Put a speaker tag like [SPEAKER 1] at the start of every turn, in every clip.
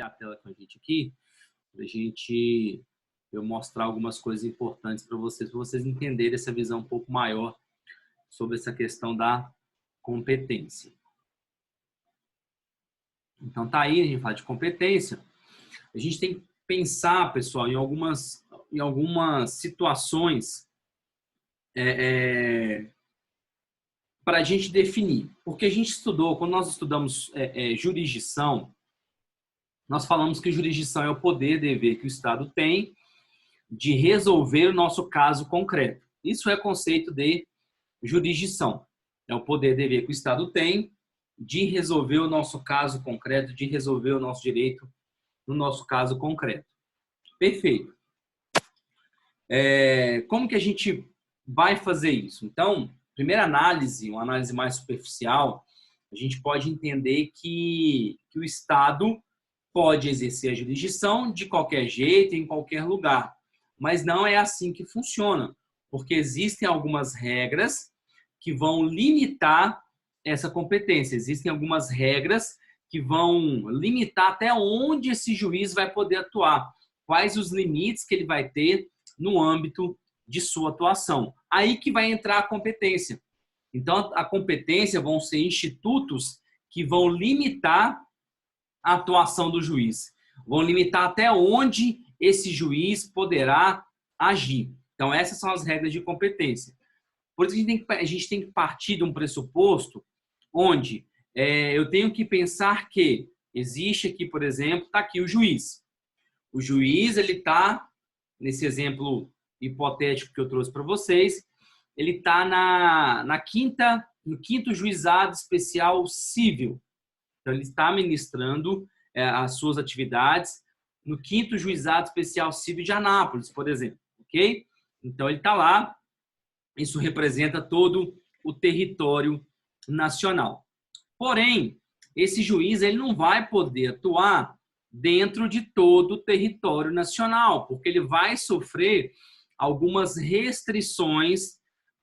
[SPEAKER 1] a tela com a gente aqui, para eu mostrar algumas coisas importantes para vocês entenderem essa visão um pouco maior sobre essa questão da competência. Então, tá aí, a gente fala de competência. A gente tem que pensar, pessoal, em algumas situações para a gente definir. Porque a gente estudou, quando nós estudamos jurisdição, nós falamos que jurisdição é o poder, dever que o Estado tem de resolver o nosso caso concreto. Isso é conceito de jurisdição. É o poder, dever que o Estado tem de resolver o nosso caso concreto, de resolver o nosso direito no nosso caso concreto. Perfeito. Como que a gente vai fazer isso? Então, primeira análise, uma análise mais superficial, a gente pode entender que o Estado pode exercer a jurisdição de qualquer jeito, em qualquer lugar. Mas não é assim que funciona, porque existem algumas regras que vão limitar essa competência. Existem algumas regras que vão limitar até onde esse juiz vai poder atuar, quais os limites que ele vai ter no âmbito de sua atuação. Aí que vai entrar a competência. Então, a competência vão ser institutos que vão limitar a atuação do juiz, vão limitar até onde esse juiz poderá agir. Então, essas são as regras de competência. Por isso a gente tem que partir de um pressuposto onde eu tenho que pensar que existe aqui, por exemplo, está aqui o juiz. O juiz, ele está, nesse exemplo hipotético que eu trouxe para vocês, ele está no quinto juizado especial civil. Então, ele está ministrando as suas atividades no quinto juizado especial civil de Anápolis, por exemplo. Ok? Então, ele está lá. Isso representa todo o território nacional. Porém, esse juiz ele não vai poder atuar dentro de todo o território nacional, porque ele vai sofrer algumas restrições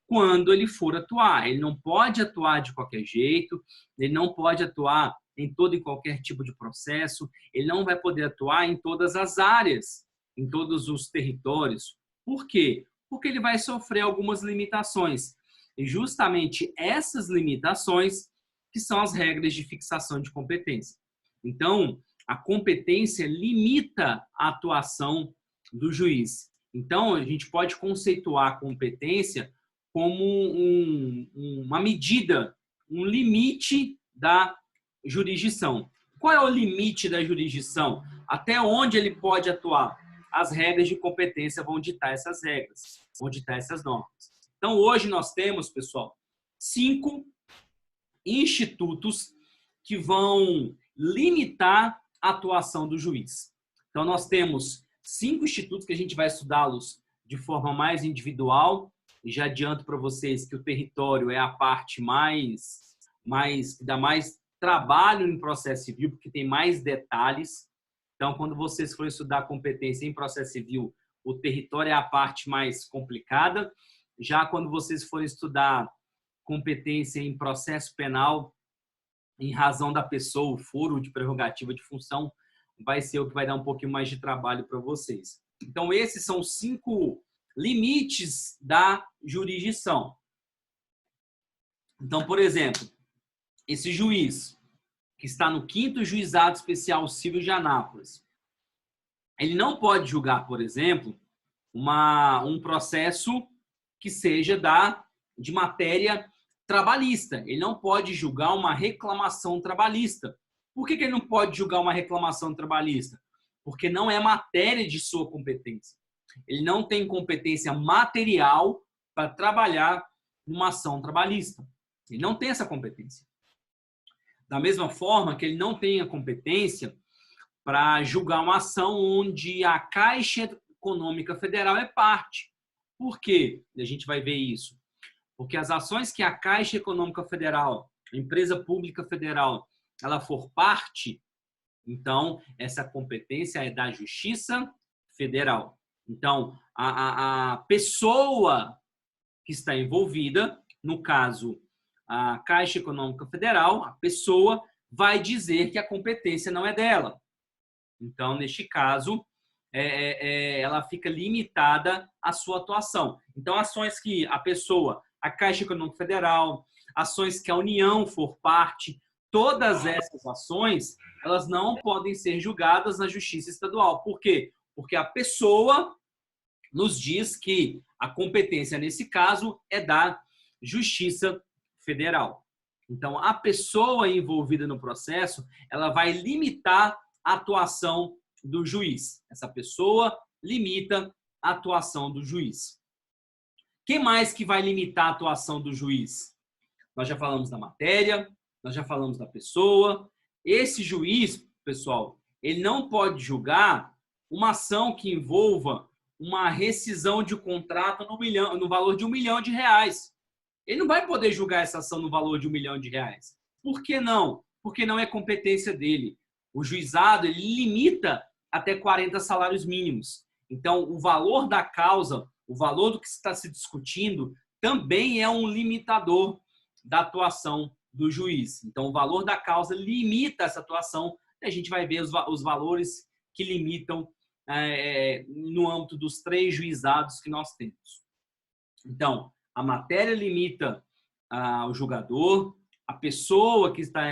[SPEAKER 1] quando ele for atuar. Ele não pode atuar de qualquer jeito, ele não pode atuar em todo e qualquer tipo de processo, ele não vai poder atuar em todas as áreas, em todos os territórios. Por quê? Porque ele vai sofrer algumas limitações. E justamente essas limitações que são as regras de fixação de competência. Então, a competência limita a atuação do juiz. Então, a gente pode conceituar a competência como uma medida, um limite da jurisdição. Qual é o limite da jurisdição? Até onde ele pode atuar? As regras de competência vão ditar essas regras, vão ditar essas normas. Então, hoje nós temos, pessoal, 5 institutos que vão limitar a atuação do juiz. Então, nós temos 5 institutos que a gente vai estudá-los de forma mais individual. E já adianto para vocês que o território é a parte que dá mais trabalho em processo civil, porque tem mais detalhes. Então, quando vocês forem estudar competência em processo civil, o território é a parte mais complicada. Já quando vocês forem estudar competência em processo penal, em razão da pessoa, o foro de prerrogativa de função, vai ser o que vai dar um pouquinho mais de trabalho para vocês. Então, esses são 5 limites da jurisdição. Então, por exemplo, esse juiz que está no 5º Juizado Especial Civil de Anápolis, ele não pode julgar, por exemplo, um processo que seja de matéria trabalhista. Ele não pode julgar uma reclamação trabalhista. Por que ele não pode julgar uma reclamação trabalhista? Porque não é matéria de sua competência. Ele não tem competência material para trabalhar numa ação trabalhista. Ele não tem essa competência. Da mesma forma que ele não tem a competência para julgar uma ação onde a Caixa Econômica Federal é parte. Por quê? A gente vai ver isso. Porque as ações que a Caixa Econômica Federal, a empresa pública federal, ela for parte, então essa competência é da Justiça Federal. Então, a pessoa que está envolvida, no caso, a Caixa Econômica Federal, a pessoa vai dizer que a competência não é dela. Então, neste caso, ela fica limitada à sua atuação. Então, ações que a Caixa Econômica Federal, ações que a União for parte, todas essas ações, elas não podem ser julgadas na Justiça Estadual. Por quê? Porque a pessoa nos diz que a competência, nesse caso, é da Justiça Federal. Então, a pessoa envolvida no processo, ela vai limitar a atuação do juiz. Essa pessoa limita a atuação do juiz. Quem mais que vai limitar a atuação do juiz? Nós já falamos da matéria, nós já falamos da pessoa. Esse juiz, pessoal, ele não pode julgar uma ação que envolva uma rescisão de contrato no valor de R$1 milhão. Ele não vai poder julgar essa ação no valor de R$1 milhão. Por que não? Porque não é competência dele. O juizado, ele limita até 40 salários mínimos. Então, o valor da causa, o valor do que está se discutindo, também é um limitador da atuação do juiz. Então, o valor da causa limita essa atuação e a gente vai ver os valores que limitam no âmbito dos 3 juizados que nós temos. Então, a matéria limita o julgador, a pessoa que está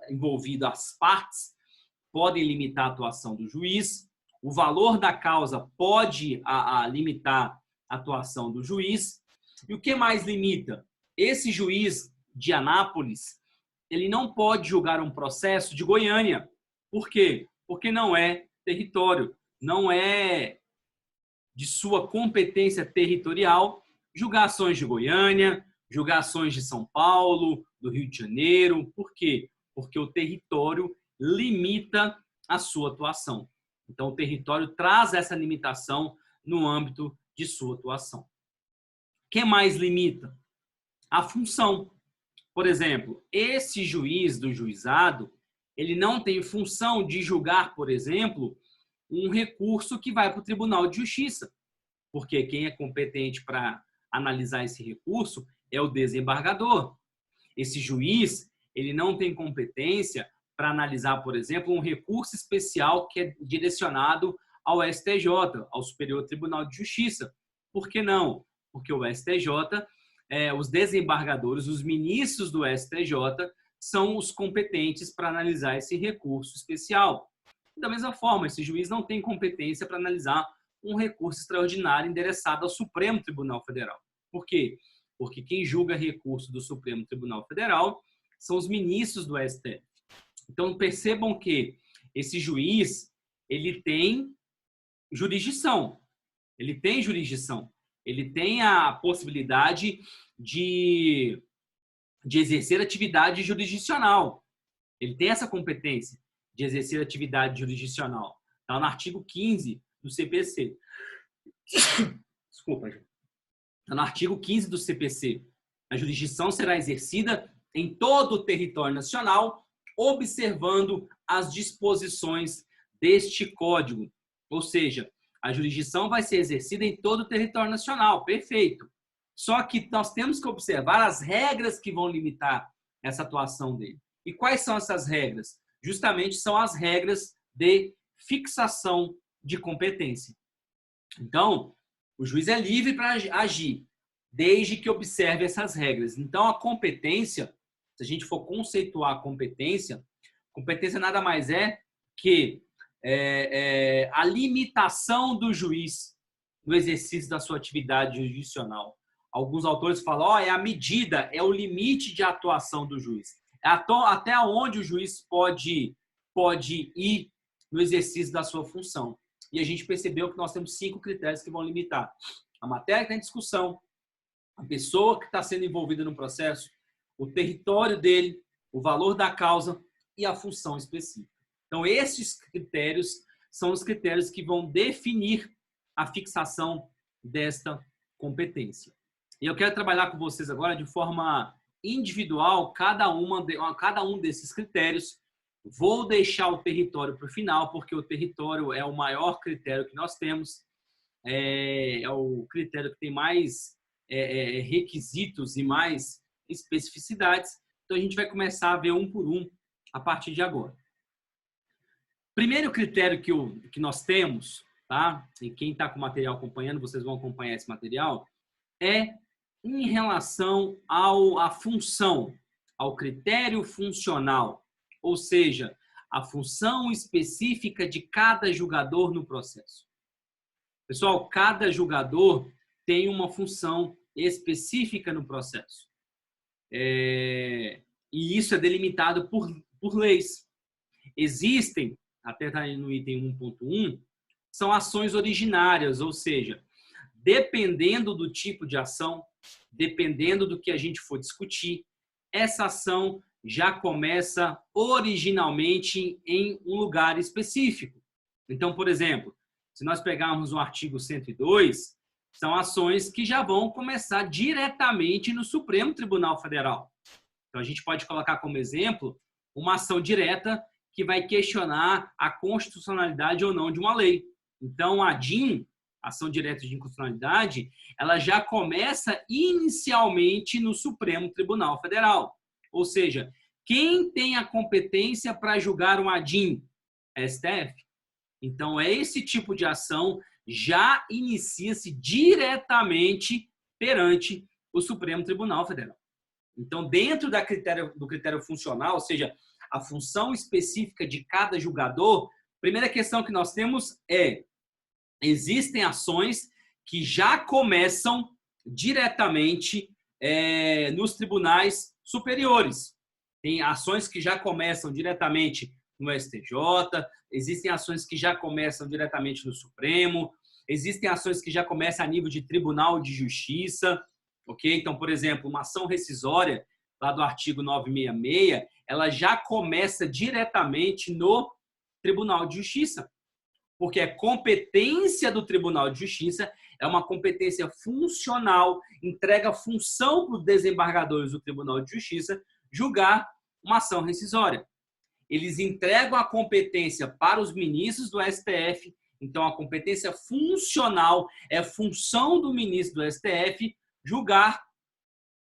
[SPEAKER 1] envolvida, as partes, podem limitar a atuação do juiz, o valor da causa pode limitar a atuação do juiz. E o que mais limita? Esse juiz de Anápolis, ele não pode julgar um processo de Goiânia. Por quê? Porque não é território, não é de sua competência territorial julgar ações de Goiânia, julgar ações de São Paulo, do Rio de Janeiro. Por quê? Porque o território limita a sua atuação. Então, o território traz essa limitação no âmbito de sua atuação. O que mais limita? A função. Por exemplo, esse juiz do juizado, ele não tem função de julgar, por exemplo, um recurso que vai para o Tribunal de Justiça, porque quem é competente para analisar esse recurso é o desembargador. Esse juiz, ele não tem competência para analisar, por exemplo, um recurso especial que é direcionado ao STJ, ao Superior Tribunal de Justiça. Por que não? Porque o STJ, os desembargadores, os ministros do STJ, são os competentes para analisar esse recurso especial. Da mesma forma, esse juiz não tem competência para analisar um recurso extraordinário endereçado ao Supremo Tribunal Federal. Por quê? Porque quem julga recurso do Supremo Tribunal Federal são os ministros do STF. Então, percebam que esse juiz, ele tem jurisdição. Ele tem jurisdição. Ele tem a possibilidade de exercer atividade jurisdicional. Ele tem essa competência de exercer atividade jurisdicional. Está no artigo 15 do CPC. Desculpa, gente. Está no artigo 15 do CPC. A jurisdição será exercida em todo o território nacional, observando as disposições deste código. Ou seja, a jurisdição vai ser exercida em todo o território nacional. Perfeito. Só que nós temos que observar as regras que vão limitar essa atuação dele. E quais são essas regras? Justamente são as regras de fixação de competência. Então, o juiz é livre para agir, desde que observe essas regras. Então, a competência, se a gente for conceituar a competência nada mais é que a limitação do juiz no exercício da sua atividade jurisdicional. Alguns autores falam, é a medida, é o limite de atuação do juiz. Até onde o juiz pode ir no exercício da sua função. E a gente percebeu que nós temos 5 critérios que vão limitar. A matéria que está em discussão, a pessoa que está sendo envolvida no processo, o território dele, o valor da causa e a função específica. Então, esses critérios são os critérios que vão definir a fixação desta competência. E eu quero trabalhar com vocês agora de forma individual cada um desses critérios. Vou deixar o território para o final, porque o território é o maior critério que nós temos, é o critério que tem mais requisitos e mais especificidades. Então, a gente vai começar a ver um por um a partir de agora. Primeiro critério que nós temos, tá? E quem está com o material acompanhando, vocês vão acompanhar esse material, é em relação à função, ao critério funcional, ou seja, a função específica de cada julgador no processo. Pessoal, cada julgador tem uma função específica no processo. E isso é delimitado por leis. Existem, até está no item 1.1, são ações originárias, ou seja, dependendo do tipo de ação, dependendo do que a gente for discutir, essa ação já começa originalmente em um lugar específico. Então, por exemplo, se nós pegarmos o artigo 102, são ações que já vão começar diretamente no Supremo Tribunal Federal. Então, a gente pode colocar como exemplo uma ação direta que vai questionar a constitucionalidade ou não de uma lei. Então, a DIN, ação direta de inconstitucionalidade, ela já começa inicialmente no Supremo Tribunal Federal. Ou seja, quem tem a competência para julgar uma DIN? STF. Então, esse tipo de ação já inicia-se diretamente perante o Supremo Tribunal Federal. Então, dentro do critério funcional, ou seja, a função específica de cada julgador, a primeira questão que nós temos é: existem ações que já começam diretamente nos tribunais superiores. Tem ações que já começam diretamente no STJ, existem ações que já começam diretamente no Supremo, existem ações que já começam a nível de Tribunal de Justiça, ok? Então, por exemplo, uma ação rescisória, lá do artigo 966, ela já começa diretamente no Tribunal de Justiça, porque a competência do Tribunal de Justiça é uma competência funcional, entrega função para os desembargadores do Tribunal de Justiça julgar uma ação rescisória. Eles entregam a competência para os ministros do STF, então a competência funcional é função do ministro do STF julgar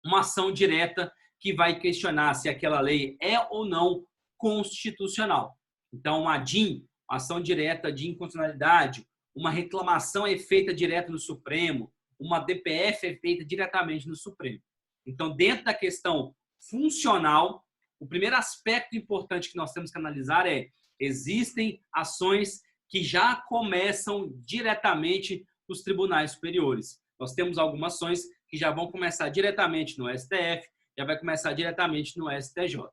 [SPEAKER 1] uma ação direta que vai questionar se aquela lei é ou não constitucional. Então, uma DIN, ação direta de inconstitucionalidade, uma reclamação é feita direto no Supremo, uma DPF é feita diretamente no Supremo. Então, dentro da questão funcional, o primeiro aspecto importante que nós temos que analisar é: existem ações que já começam diretamente nos tribunais superiores. Nós temos algumas ações que já vão começar diretamente no STF, já vai começar diretamente no STJ.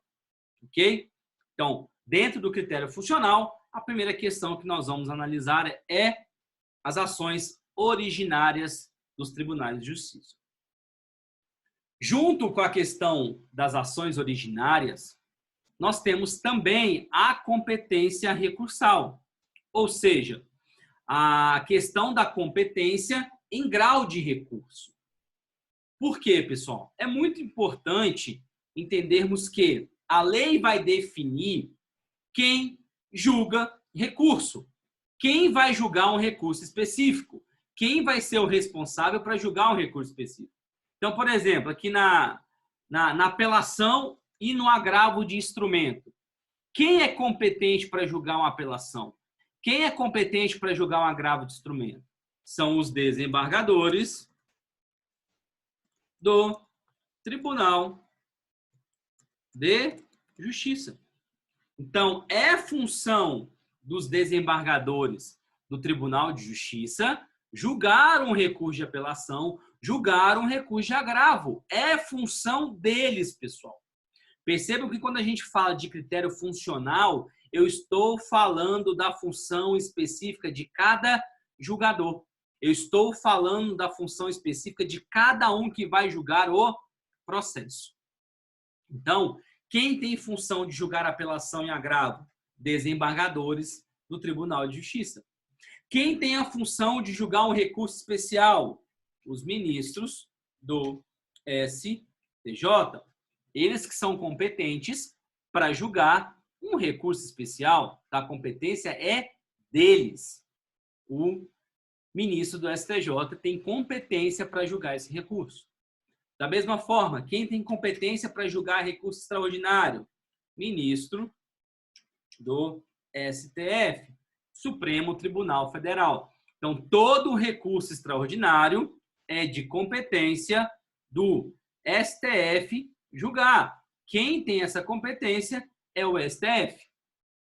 [SPEAKER 1] Ok? Então, dentro do critério funcional, a primeira questão que nós vamos analisar é as ações originárias dos tribunais de justiça. Junto com a questão das ações originárias, nós temos também a competência recursal, ou seja, a questão da competência em grau de recurso. Por quê, pessoal? É muito importante entendermos que a lei vai definir quem julga recurso, quem vai julgar um recurso específico, quem vai ser o responsável para julgar um recurso específico. Então, por exemplo, aqui na apelação e no agravo de instrumento, quem é competente para julgar uma apelação? Quem é competente para julgar um agravo de instrumento? São os desembargadores do Tribunal de Justiça. Então, é função dos desembargadores do Tribunal de Justiça julgar um recurso de apelação, julgar um recurso de agravo. É função deles, pessoal. Percebam que quando a gente fala de critério funcional, eu estou falando da função específica de cada julgador. Eu estou falando da função específica de cada um que vai julgar o processo. Então, quem tem função de julgar apelação e agravo? Desembargadores do Tribunal de Justiça. Quem tem a função de julgar um recurso especial? Os ministros do STJ. Eles que são competentes para julgar um recurso especial. A competência é deles. O ministro do STJ tem competência para julgar esse recurso. Da mesma forma, quem tem competência para julgar recurso extraordinário? Ministro do STF, Supremo Tribunal Federal. Então, todo recurso extraordinário é de competência do STF julgar. Quem tem essa competência é o STF,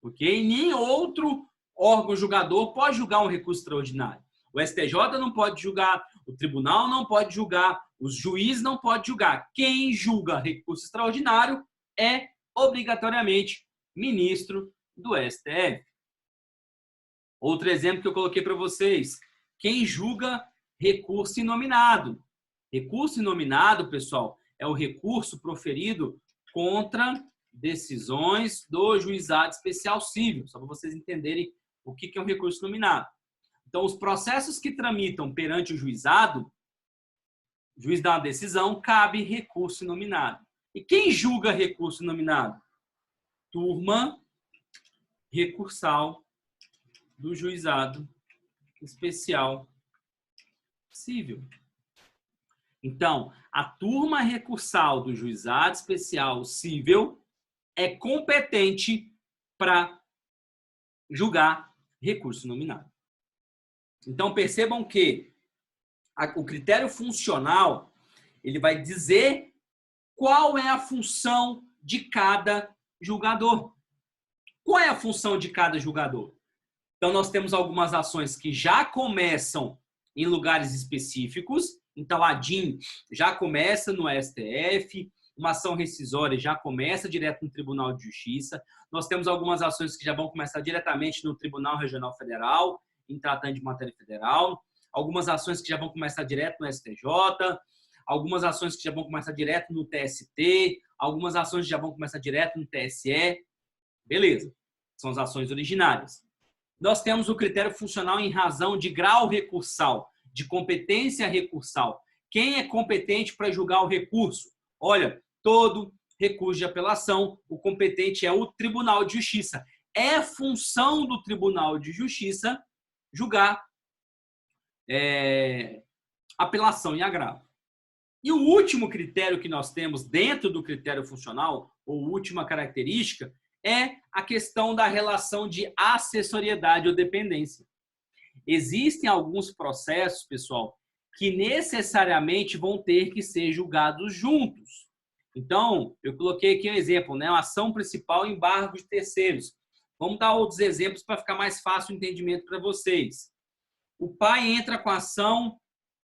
[SPEAKER 1] ok? Nem outro órgão julgador pode julgar um recurso extraordinário. O STJ não pode julgar, o tribunal não pode julgar, os juízes não podem julgar. Quem julga recurso extraordinário é, obrigatoriamente, ministro do STF. Outro exemplo que eu coloquei para vocês. Quem julga recurso inominado? Recurso inominado, pessoal, é o recurso proferido contra decisões do juizado especial civil, só para vocês entenderem o que é um recurso inominado. Então, os processos que tramitam perante o juizado, o juiz dá uma decisão, cabe recurso inominado. E quem julga recurso inominado? Turma recursal do juizado especial civil. Então, a turma recursal do juizado especial civil é competente para julgar recurso nominado. Então, percebam que o critério funcional, ele vai dizer qual é a função de cada julgador. Qual é a função de cada julgador? Então, nós temos algumas ações que já começam em lugares específicos. Então, a DIN já começa no STF, uma ação rescisória já começa direto no Tribunal de Justiça. Nós temos algumas ações que já vão começar diretamente no Tribunal Regional Federal, em tratando de matéria federal. Algumas ações que já vão começar direto no STJ. Algumas ações que já vão começar direto no TST. Algumas ações que já vão começar direto no TSE. Beleza. São as ações originárias. Nós temos o critério funcional em razão de grau recursal, de competência recursal. Quem é competente para julgar o recurso? Olha, todo recurso de apelação, o competente é o Tribunal de Justiça. É função do Tribunal de Justiça julgar apelação em agravo. E o último critério que nós temos dentro do critério funcional, ou última característica, é a questão da relação de acessoriedade ou dependência. Existem alguns processos, pessoal, que necessariamente vão ter que ser julgados juntos. Então, eu coloquei aqui um exemplo, né? Uma ação principal em embargo de terceiros. Vamos dar outros exemplos para ficar mais fácil o entendimento para vocês. O pai entra com a ação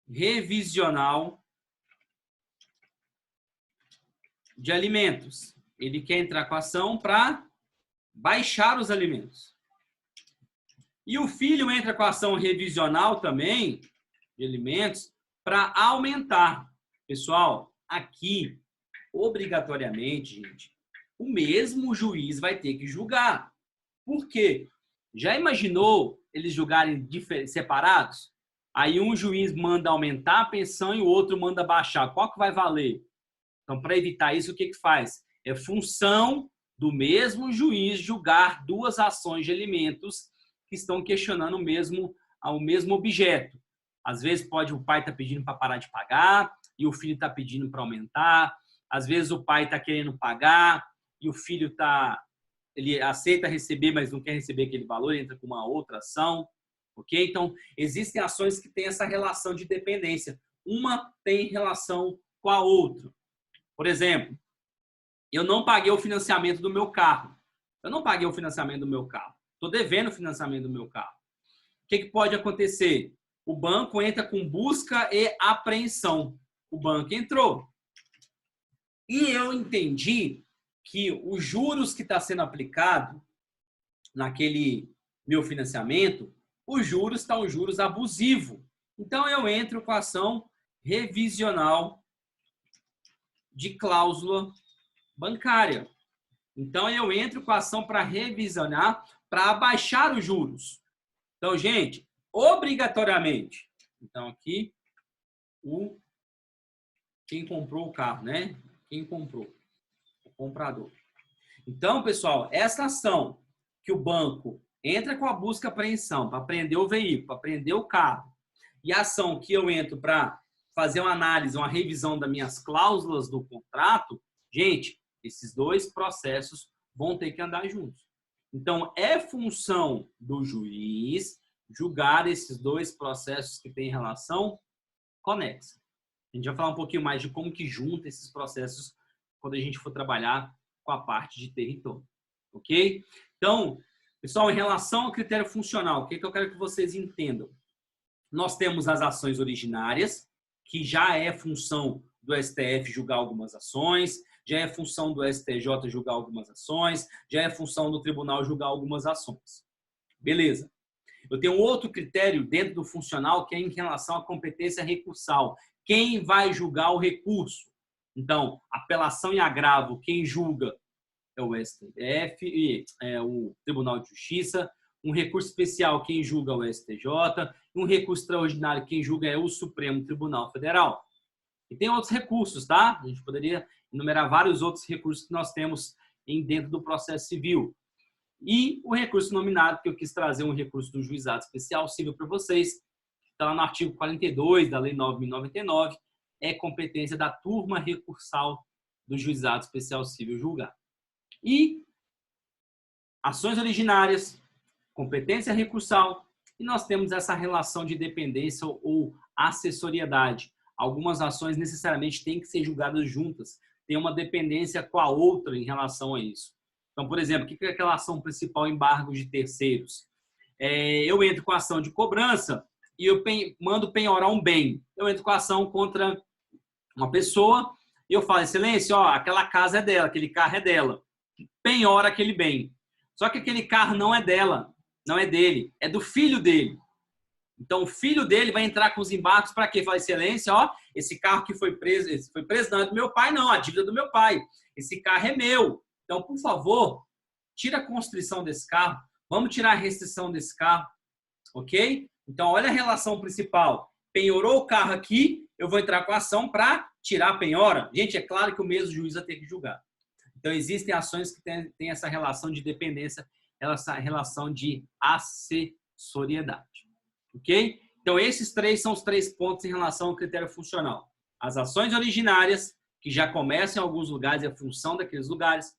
[SPEAKER 1] revisional de alimentos. Ele quer entrar com a ação para baixar os alimentos. E o filho entra com a ação revisional também de alimentos para aumentar. Pessoal, aqui, obrigatoriamente, gente, o mesmo juiz vai ter que julgar. Por quê? Já imaginou eles julgarem separados? Aí um juiz manda aumentar a pensão e o outro manda baixar. Qual que vai valer? Então, para evitar isso, o que faz? É função do mesmo juiz julgar duas ações de alimentos que estão questionando o mesmo objeto. Às vezes o pai está pedindo para parar de pagar e o filho está pedindo para aumentar. Às vezes o pai está querendo pagar e o filho ele aceita receber, mas não quer receber aquele valor, ele entra com uma outra ação. Ok? Então, existem ações que têm essa relação de dependência. Uma tem relação com a outra. Por exemplo, eu não paguei o financiamento do meu carro. Eu não paguei o financiamento do meu carro. Estou devendo o financiamento do meu carro. O que pode acontecer? O banco entra com busca e apreensão. O banco entrou. E eu entendi que os juros que está sendo aplicado naquele meu financiamento, os juros estão um juros abusivo. Então, eu entro com a ação revisional de cláusula bancária. Então, eu entro com a ação para revisionar, para abaixar os juros. Então, gente, obrigatoriamente. Então, aqui, quem comprou o carro, né? Quem comprou? O comprador. Então, pessoal, essa ação que o banco entra com a busca e apreensão para apreender o veículo, para apreender o carro, e a ação que eu entro para fazer uma análise, uma revisão das minhas cláusulas do contrato, gente, esses dois processos vão ter que andar juntos. Então, é função do juiz julgar esses dois processos que têm relação conexa. A gente vai falar um pouquinho mais de como que junta esses processos quando a gente for trabalhar com a parte de território. Ok? Então, pessoal, em relação ao critério funcional, o que eu quero que vocês entendam? Nós temos as ações originárias, que já é função do STF julgar algumas ações, já é função do STJ julgar algumas ações, já é função do tribunal julgar algumas ações. Beleza. Eu tenho outro critério dentro do funcional que é em relação à competência recursal. Quem vai julgar o recurso? Então, apelação e agravo, quem julga é o STF e o Tribunal de Justiça. Um recurso especial, quem julga é o STJ. Um recurso extraordinário, quem julga é o Supremo Tribunal Federal. E tem outros recursos, tá? A gente poderia enumerar vários outros recursos que nós temos dentro do processo civil. E o recurso nominado, que eu quis trazer um recurso do juizado especial civil para vocês, que está lá no artigo 42 da Lei 9.099, é competência da turma recursal do juizado especial civil julgar. E ações originárias, competência recursal, e nós temos essa relação de dependência ou assessoriedade. Algumas ações necessariamente têm que ser julgadas juntas, tem uma dependência com a outra em relação a isso. Então, por exemplo, o que é aquela ação principal, embargo de terceiros? Eu entro com a ação de cobrança e eu mando penhorar um bem. Eu entro com a ação contra uma pessoa e eu falo, excelência, ó, aquela casa é dela, aquele carro é dela. Penhora aquele bem. Só que aquele carro não é dela, não é dele, é do filho dele. Então, o filho dele vai entrar com os embargos para quê? Fala, excelência, ó, esse carro que foi preso não é do meu pai, não, a dívida é do meu pai. Esse carro é meu. Então, por favor, tira a constrição desse carro, vamos tirar a restrição desse carro, ok? Então, olha a relação principal. Penhorou o carro aqui, eu vou entrar com a ação para tirar a penhora. Gente, é claro que o mesmo juiz vai ter que julgar. Então, existem ações que têm essa relação de dependência, essa relação de assessoriedade. Ok? Então, esses três são os 3 pontos em relação ao critério funcional. As ações originárias, que já começam em alguns lugares, é a função daqueles lugares.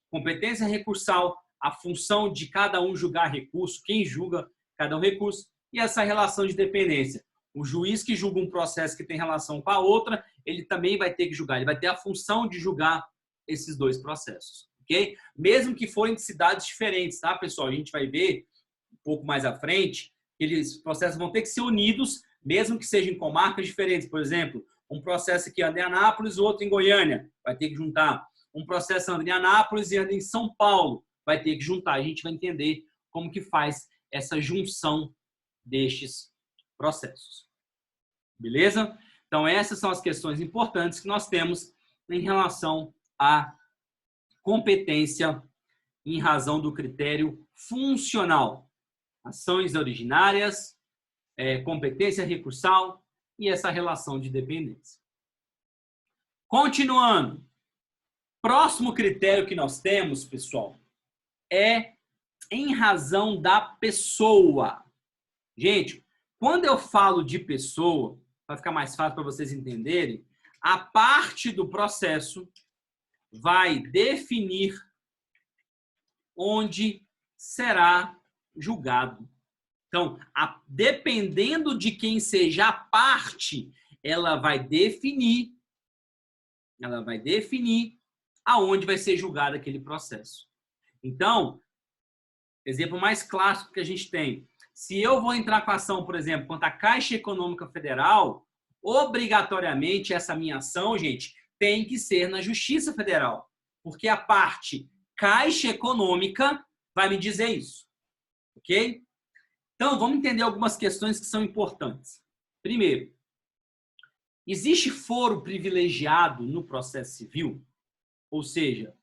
[SPEAKER 1] Competência recursal, a função de cada um julgar recurso, quem julga cada um recurso. E essa relação de dependência. O juiz que julga um processo que tem relação com a outra, ele também vai ter que julgar. Ele vai ter a função de julgar esses 2 processos. Ok? Mesmo que forem de cidades diferentes, tá, pessoal? A gente vai ver um pouco mais à frente eles processos vão ter que ser unidos, mesmo que sejam em comarcas diferentes. Por exemplo, um processo que anda em Anápolis, o outro em Goiânia, vai ter que juntar. Um processo anda em Anápolis e anda em São Paulo, vai ter que juntar. A gente vai entender como que faz essa junção destes processos. Beleza? Então, essas são as questões importantes que nós temos em relação à competência em razão do critério funcional. Ações originárias, competência recursal e essa relação de dependência. Continuando. Próximo critério que nós temos, pessoal, é em razão da pessoa. Gente, quando eu falo de pessoa, para ficar mais fácil para vocês entenderem, a parte do processo vai definir onde será julgado. Então, dependendo de quem seja a parte, ela vai definir aonde vai ser julgado aquele processo. Então, exemplo mais clássico que a gente tem, se eu vou entrar com a ação, por exemplo, contra a Caixa Econômica Federal, obrigatoriamente essa minha ação, gente, tem que ser na Justiça Federal, porque a parte Caixa Econômica vai me dizer isso. Ok? Então, vamos entender algumas questões que são importantes. Primeiro, existe foro privilegiado no processo civil? Ou seja,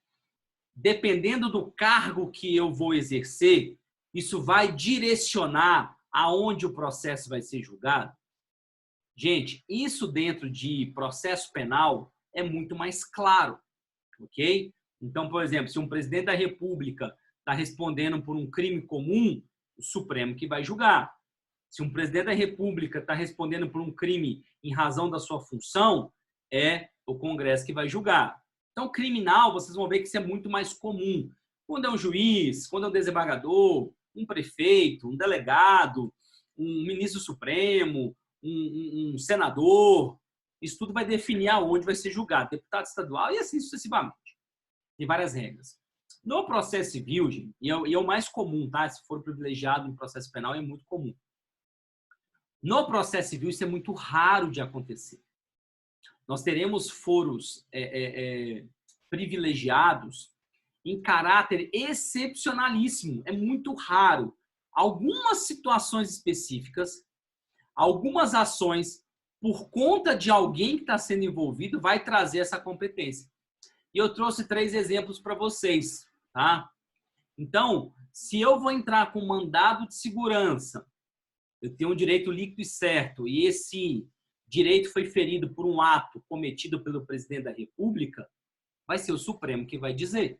[SPEAKER 1] dependendo do cargo que eu vou exercer, isso vai direcionar aonde o processo vai ser julgado? Gente, isso dentro de processo penal é muito mais claro, ok? Então, por exemplo, se um presidente da República está respondendo por um crime comum, o Supremo que vai julgar. Se um presidente da República está respondendo por um crime em razão da sua função, é o Congresso que vai julgar. Então, criminal, vocês vão ver que isso é muito mais comum. Quando é um juiz, quando é um desembargador, um prefeito, um delegado, um ministro supremo, um senador, isso tudo vai definir aonde vai ser julgado, deputado estadual e assim sucessivamente. Tem várias regras. No processo civil, gente, e é o mais comum, tá? Se for privilegiado no processo penal, é muito comum. No processo civil, isso é muito raro de acontecer. Nós teremos foros privilegiados em caráter excepcionalíssimo. É muito raro. Algumas situações específicas, algumas ações, por conta de alguém que está sendo envolvido, vai trazer essa competência. E eu trouxe 3 exemplos para vocês, tá? Então, se eu vou entrar com mandado de segurança, eu tenho um direito líquido e certo, e esse direito foi ferido por um ato cometido pelo presidente da República, vai ser o Supremo que vai dizer.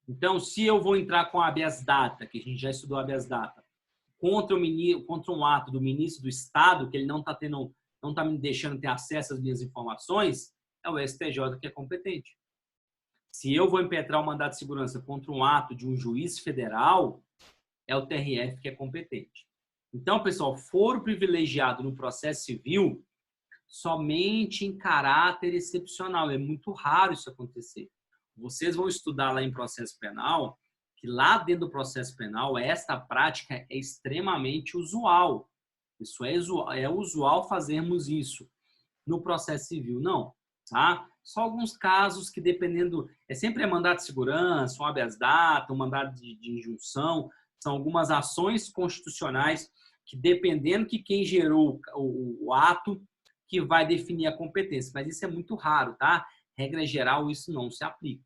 [SPEAKER 1] Então, se eu vou entrar com a habeas data, que a gente já estudou a habeas data, contra um ato do ministro do Estado, que ele não está me deixando ter acesso às minhas informações, é o STJ que é competente. Se eu vou impetrar o mandado de segurança contra um ato de um juiz federal, é o TRF que é competente. Então, pessoal, foro privilegiado no processo civil somente em caráter excepcional. É muito raro isso acontecer. Vocês vão estudar lá em processo penal, que lá dentro do processo penal, esta prática é extremamente usual. Isso é usual fazermos isso. No processo civil, não. Tá? Só alguns casos que, dependendo, sempre é mandado de segurança, um habeas data, um mandado de injunção, são algumas ações constitucionais que, dependendo que quem gerou o ato, que vai definir a competência. Mas isso é muito raro, tá? Regra geral, isso não se aplica.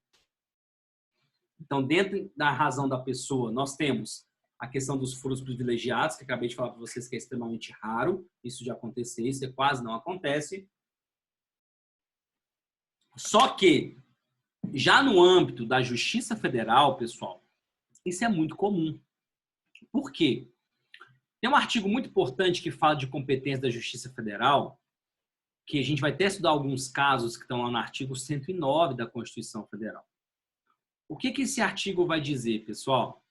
[SPEAKER 1] Então, dentro da razão da pessoa, nós temos a questão dos foros privilegiados, que acabei de falar para vocês que é extremamente raro isso de acontecer, isso quase não acontece. Só que, já no âmbito da Justiça Federal, pessoal, isso é muito comum. Por quê? Tem um artigo muito importante que fala de competência da Justiça Federal, que a gente vai até estudar alguns casos que estão lá no artigo 109 da Constituição Federal. O que esse artigo vai dizer, pessoal?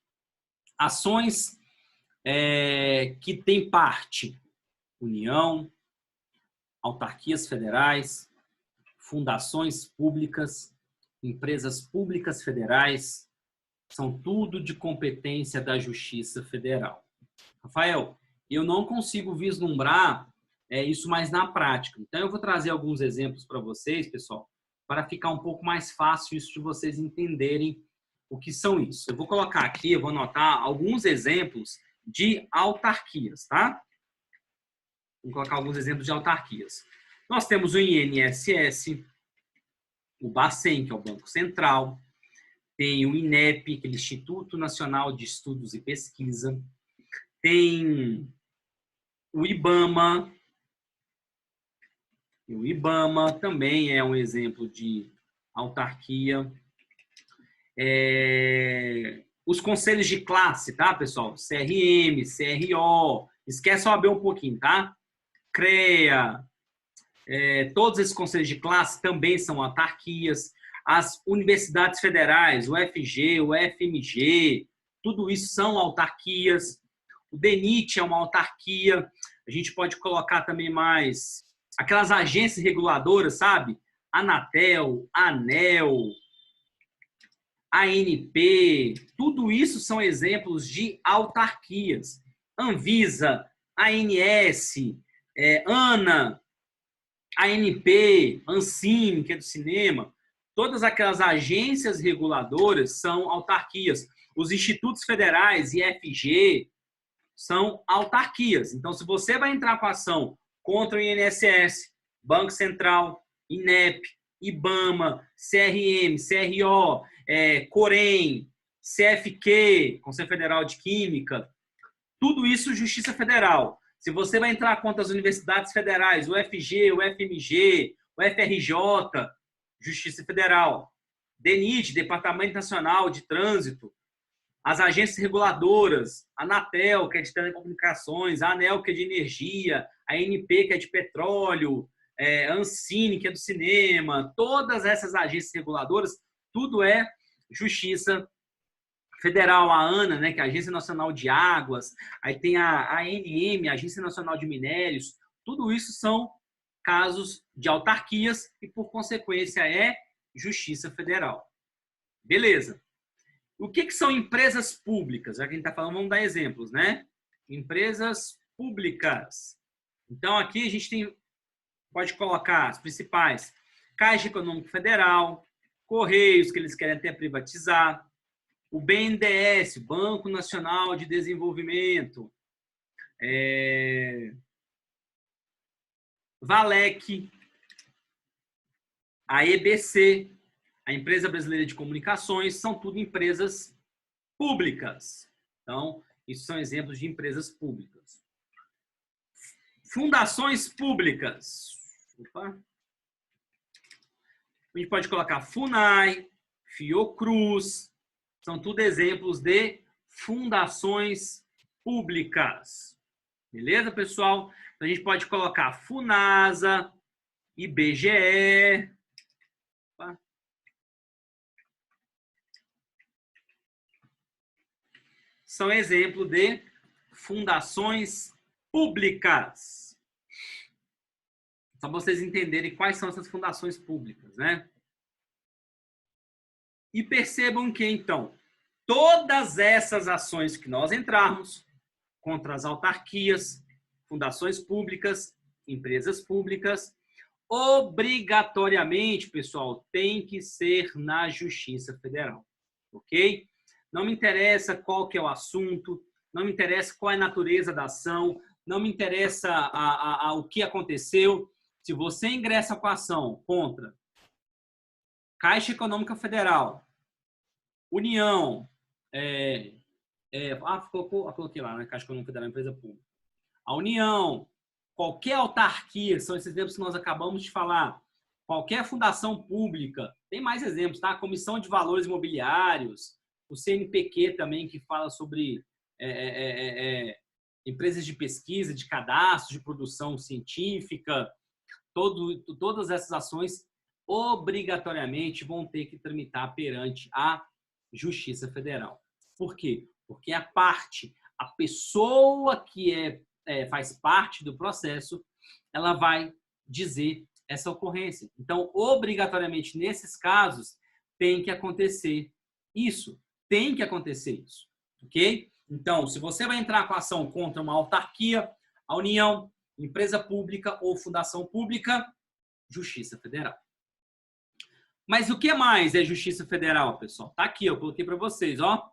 [SPEAKER 1] Ações que têm parte União, autarquias federais, fundações públicas, empresas públicas federais, são tudo de competência da Justiça Federal. Rafael, eu não consigo vislumbrar isso mais na prática. Então, eu vou trazer alguns exemplos para vocês, pessoal, para ficar um pouco mais fácil isso de vocês entenderem o que são isso. Eu vou colocar aqui, eu vou anotar alguns exemplos de autarquias, tá? Vou colocar alguns exemplos de autarquias. Nós temos o INSS, o Bacen, que é o Banco Central, tem o INEP, que é o Instituto Nacional de Estudos e Pesquisa, tem o IBAMA. O IBAMA também é um exemplo de autarquia. Os conselhos de classe, tá, pessoal? CRM, CRO, esquece o AB um pouquinho, tá? CREA, todos esses conselhos de classe também são autarquias. As universidades federais, o FG, o FMG, tudo isso são autarquias. O DENIT é uma autarquia. A gente pode colocar também mais aquelas agências reguladoras, sabe? Anatel, ANEL, ANP, tudo isso são exemplos de autarquias. Anvisa, ANS, ANA, ANP, Ancine, que é do cinema, todas aquelas agências reguladoras são autarquias. Os institutos federais, IFG, são autarquias. Então, se você vai entrar com ação contra o INSS, Banco Central, INEP, IBAMA, CRM, CRO, COREM, CFQ, Conselho Federal de Química, tudo isso Justiça Federal. Se você vai entrar contra as universidades federais, o FG, o FMG, o FRJ, Justiça Federal. DENIT, Departamento Nacional de Trânsito, as agências reguladoras, a Anatel, que é de telecomunicações, a ANEL, que é de energia, a ANP, que é de petróleo, a Ancine, que é do cinema, todas essas agências reguladoras, tudo é Justiça Federal, a ANA, né, que é a Agência Nacional de Águas, aí tem a ANM, a Agência Nacional de Minérios, tudo isso são casos de autarquias e, por consequência, é Justiça Federal. Beleza. O que são empresas públicas? Já que a gente está falando, vamos dar exemplos, né? Empresas públicas. Então, aqui a gente pode colocar as principais: Caixa Econômica Federal, Correios, que eles querem até privatizar, o BNDES, Banco Nacional de Desenvolvimento, Valec, a EBC, a Empresa Brasileira de Comunicações, são tudo empresas públicas. Então, isso são exemplos de empresas públicas. Fundações públicas. Opa. A gente pode colocar FUNAI, Fiocruz, são tudo exemplos de fundações públicas. Beleza, pessoal? Então, a gente pode colocar FUNASA, IBGE. Opa. São exemplos de fundações públicas. Só para vocês entenderem quais são essas fundações públicas, né? E percebam que, então, todas essas ações que nós entrarmos contra as autarquias, fundações públicas, empresas públicas, obrigatoriamente, pessoal, tem que ser na Justiça Federal, ok? Não me interessa qual que é o assunto, não me interessa qual é a natureza da ação, não me interessa o que aconteceu. Se você ingressa com a ação contra Caixa Econômica Federal, União, coloquei lá, né? Caixa Econômica Federal, empresa pública. A União, qualquer autarquia, são esses exemplos que nós acabamos de falar, qualquer fundação pública, tem mais exemplos, tá? Comissão de Valores Imobiliários, o CNPq também, que fala sobre empresas de pesquisa, de cadastro, de produção científica, todas essas ações obrigatoriamente vão ter que tramitar perante a Justiça Federal. Por quê? Porque a pessoa que faz parte do processo, ela vai dizer essa ocorrência. Então, obrigatoriamente, nesses casos, tem que acontecer isso. Tem que acontecer isso. Ok? Então, se você vai entrar com a ação contra uma autarquia, a União, empresa pública ou fundação pública, Justiça Federal. Mas o que mais é Justiça Federal, pessoal? Tá aqui, eu coloquei para vocês, ó.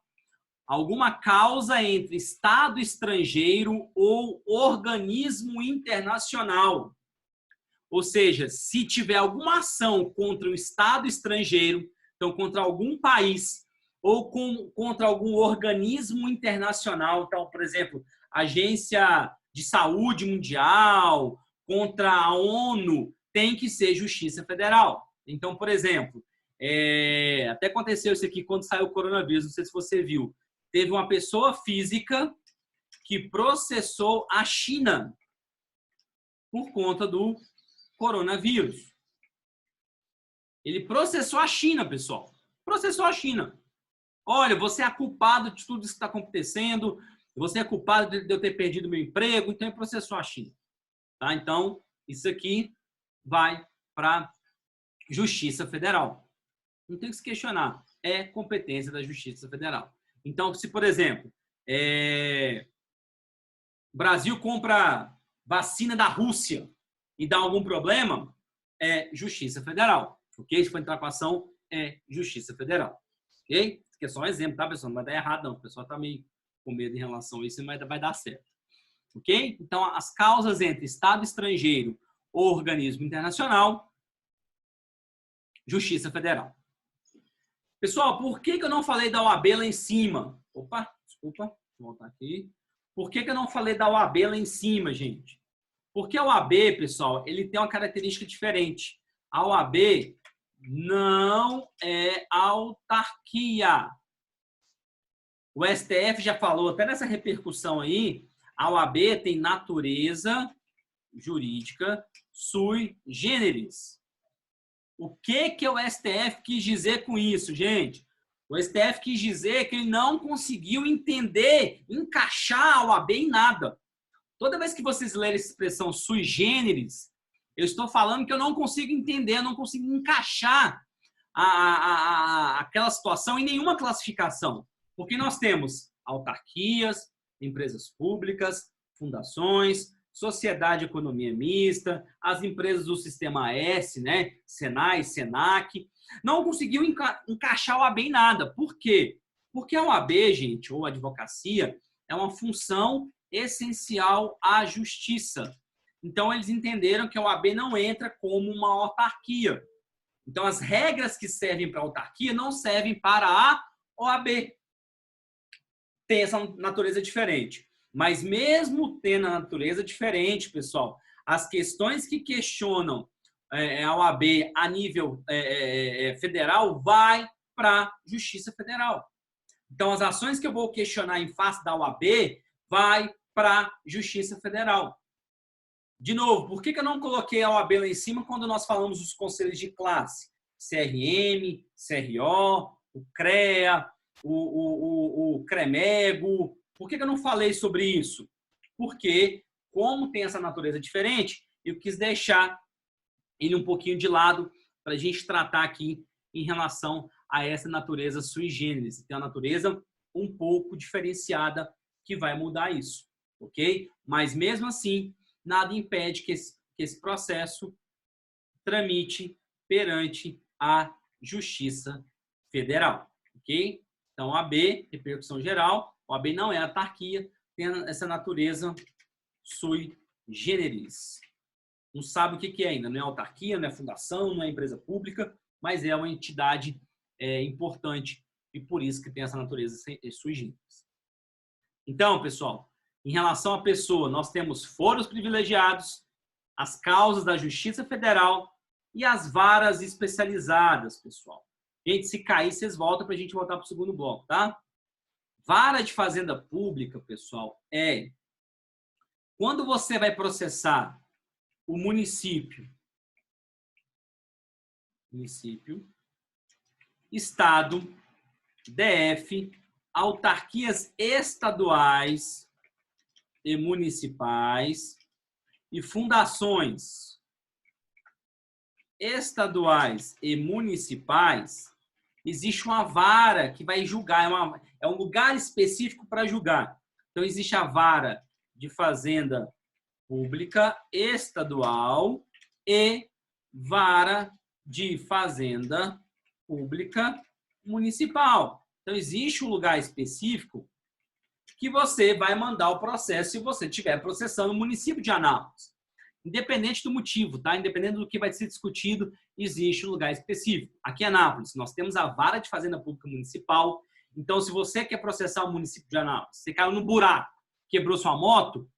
[SPEAKER 1] Alguma causa entre Estado estrangeiro ou organismo internacional. Ou seja, se tiver alguma ação contra um Estado estrangeiro, então contra algum país, ou contra algum organismo internacional, então, por exemplo, Agência de Saúde Mundial, contra a ONU, tem que ser Justiça Federal. Então, por exemplo, até aconteceu isso aqui quando saiu o coronavírus, não sei se você viu. Teve uma pessoa física que processou a China por conta do coronavírus. Ele processou a China, pessoal. Processou a China. Olha, você é culpado de tudo isso que está acontecendo, você é culpado de eu ter perdido meu emprego, então ele processou a China. Tá? Então, isso aqui vai para Justiça Federal. Não tem que se questionar. É competência da Justiça Federal. Então, se, por exemplo, o Brasil compra vacina da Rússia e dá algum problema, é Justiça Federal. Ok? Se for entrar com a ação, é Justiça Federal. Ok? Isso aqui é só um exemplo, tá, pessoal? Não vai dar errado, não. O pessoal está meio com medo em relação a isso, mas vai dar certo. Ok? Então, as causas entre Estado estrangeiro ou organismo internacional, Justiça Federal. Pessoal, por que eu não falei da OAB lá em cima? Opa, desculpa, vou voltar aqui. Por que eu não falei da OAB lá em cima, gente? Porque a OAB, pessoal, ele tem uma característica diferente. A OAB não é autarquia. O STF já falou, até nessa repercussão aí, a OAB tem natureza jurídica sui generis. O que o STF quis dizer com isso, gente? O STF quis dizer que ele não conseguiu entender, encaixar a OAB em nada. Toda vez que vocês lerem essa expressão sui generis, eu estou falando que eu não consigo entender, eu não consigo encaixar aquela situação em nenhuma classificação. Porque nós temos autarquias, empresas públicas, fundações, sociedade e economia mista, as empresas do sistema S, né? Senai, Senac. Não conseguiu encaixar a OAB em nada. Por quê? Porque a OAB, gente, ou a advocacia, é uma função essencial à justiça. Então, eles entenderam que a OAB não entra como uma autarquia. Então, as regras que servem para a autarquia não servem para a OAB. Tem essa natureza diferente. Mas mesmo tendo a natureza diferente, pessoal, as questões que questionam a OAB a nível federal vai para a Justiça Federal. Então, as ações que eu vou questionar em face da OAB vai para a Justiça Federal. De novo, por que eu não coloquei a OAB lá em cima quando nós falamos dos conselhos de classe? CRM, CRO, o CREA, o CREMEGO. Por que eu não falei sobre isso? Porque, como tem essa natureza diferente, eu quis deixar ele um pouquinho de lado para a gente tratar aqui em relação a essa natureza sui generis. Tem uma natureza um pouco diferenciada que vai mudar isso, ok? Mas, mesmo assim, nada impede que esse processo tramite perante a Justiça Federal, ok? Então, a OAB, repercussão geral, a OAB não é autarquia, tem essa natureza sui generis. Não sabe o que é ainda, não é autarquia, não é fundação, não é empresa pública, mas é uma entidade importante e por isso que tem essa natureza sui generis. Então, pessoal, em relação à pessoa, nós temos foros privilegiados, as causas da Justiça Federal e as varas especializadas, pessoal. Gente, se cair, vocês voltam para a gente voltar para o segundo bloco, tá? Vara de fazenda pública, pessoal, é quando você vai processar o município, estado, DF, autarquias estaduais e municipais e fundações estaduais e municipais, existe uma vara que vai julgar, é um lugar específico para julgar. Então, existe a vara de fazenda pública estadual e vara de fazenda pública municipal. Então, existe um lugar específico que você vai mandar o processo se você estiver processando o município de Anápolis. Independente do motivo, tá? Independente do que vai ser discutido, existe um lugar específico. Aqui em Anápolis, nós temos a vara de fazenda pública municipal. Então, se você quer processar o município de Anápolis, você caiu no buraco, quebrou sua moto,